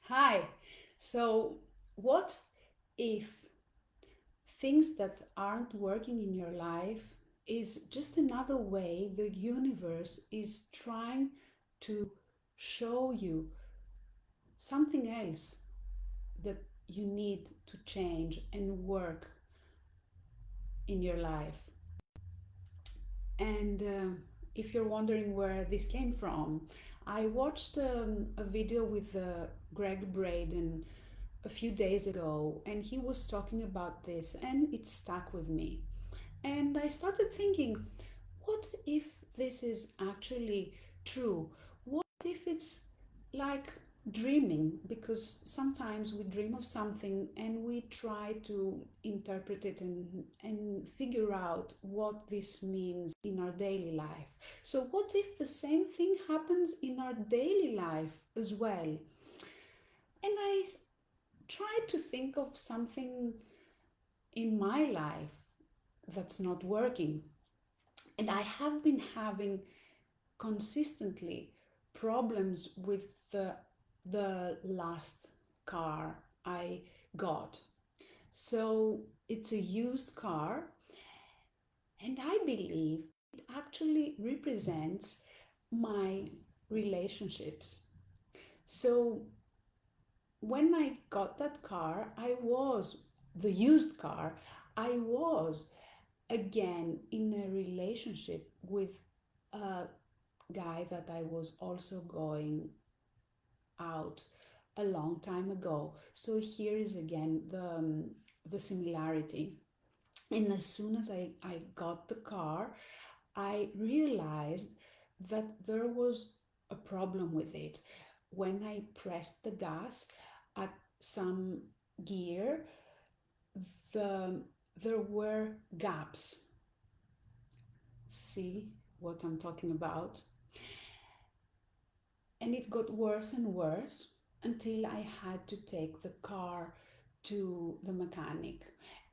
Hi. So, what if things that aren't working in your life is just another way the universe is trying to show you something else that you need to change and work in your life? And if you're wondering where this came from, I watched a video with Greg Braden a few days ago, and he was talking about this, and it stuck with me. And I started thinking, what if this is actually true? What if it's like dreaming? Because sometimes we dream of something and we try to interpret it and figure out what this means in our daily life. So, what if the same thing happens in our daily life as well? And I tried to think of something in my life that's not working. And I have been having consistently problems with the last car I got. So it's a used car, and I believe it actually represents my relationships. So when I got that car, the used car, I was again in a relationship with a guy that I was also going out a long time ago. So here is again the similarity. And as soon as I got the car, I realized that there was a problem with it. When I pressed the gas at some gear, the there were gaps. See what I'm talking about? And it got worse and worse until I had to take the car to the mechanic,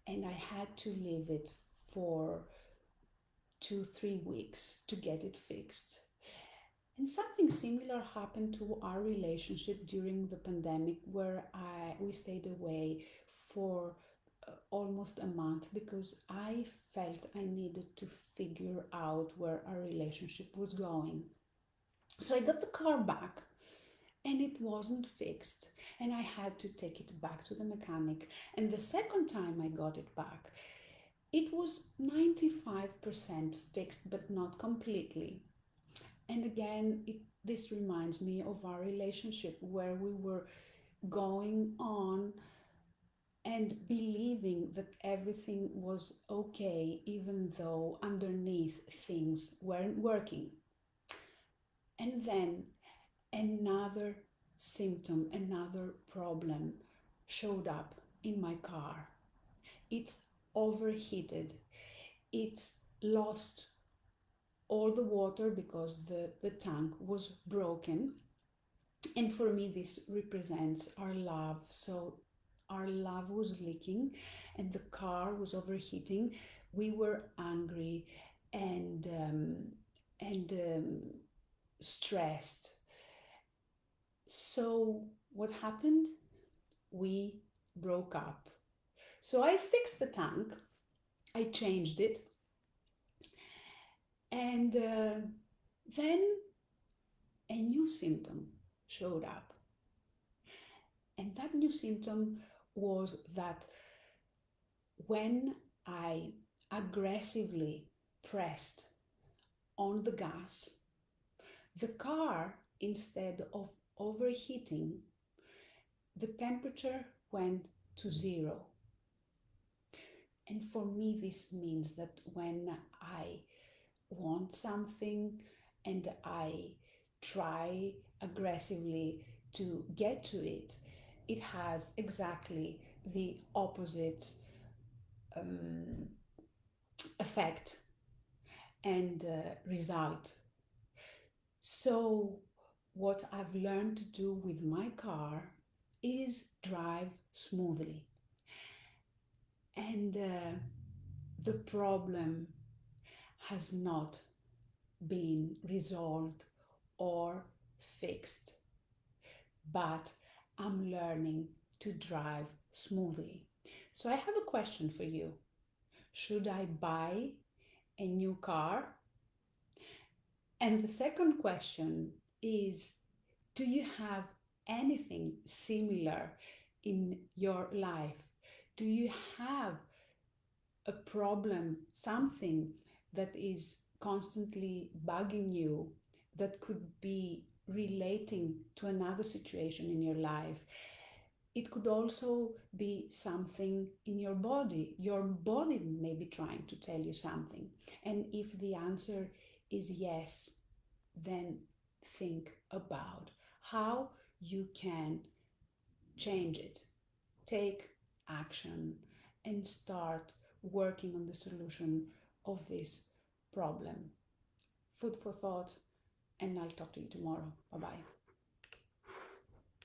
and I had to leave it for 2, 3 weeks to get it fixed. And something similar happened to our relationship during the pandemic, where we stayed away for almost a month because I felt I needed to figure out where our relationship was going. So I got the car back and it wasn't fixed, and I had to take it back to the mechanic. And the second time I got it back, it was 95% fixed but not completely. And again, this reminds me of our relationship where we were going on and believing that everything was okay even though underneath things weren't working. And then another symptom, another problem showed up in my car. It overheated. It lost all the water because the tank was broken. And for me, this represents our love. So our love was leaking and the car was overheating. We were angry and stressed. So what happened? We broke up. So I fixed the tank, I changed it, and then a new symptom showed up. And that new symptom was that when I aggressively pressed on the gas, the car, instead of overheating, the temperature went to zero. And for me, this means that when I want something and I try aggressively to get to it, it has exactly the opposite um, effect and result. So, what I've learned to do with my car is drive smoothly. And the problem has not been resolved or fixed, but I'm learning to drive smoothly. So I have a question for you. Should I buy a new car? And the second question is, do you have anything similar in your life? Do you have a problem, something that is constantly bugging you, that could be relating to another situation in your life? It could also be something in your body. Your body may be trying to tell you something. And if the answer is yes, then think about how you can change it. Take action and start working on the solution of this problem. Food for thought, and I'll talk to you tomorrow. Bye bye.